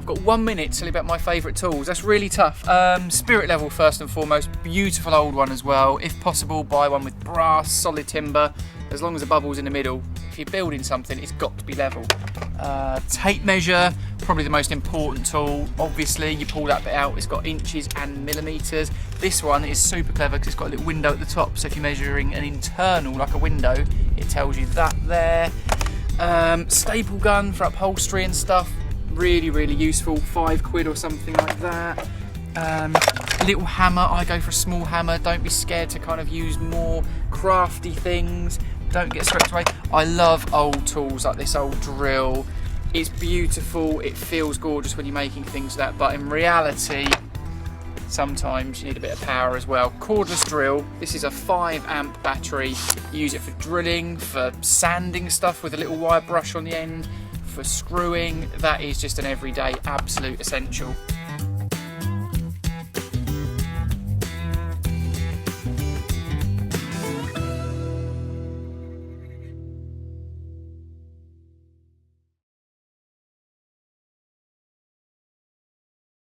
I've got 1 minute to tell you about my favourite tools. That's really tough. Spirit level first and foremost. Beautiful old one as well. If possible, buy one with brass, solid timber, as long as the bubble's in the middle. If you're building something, it's got to be level. Tape measure, probably the most important tool. Obviously, you pull that bit out, it's got inches and millimetres. This one is super clever because it's got a little window at the top, so if you're measuring an internal, like a window, it tells you that there. Staple gun for upholstery and stuff, really, really useful. £5 or something like that. Little hammer, I go for a small hammer. Don't be scared to kind of use more crafty things. Don't get swept away. I love old tools like this old drill. It's beautiful, it feels gorgeous when you're making things like that, but in reality, sometimes you need a bit of power as well. Cordless drill, this is a 5 amp battery. You use it for drilling, for sanding stuff with a little wire brush on the end, for screwing. That is just an everyday absolute essential.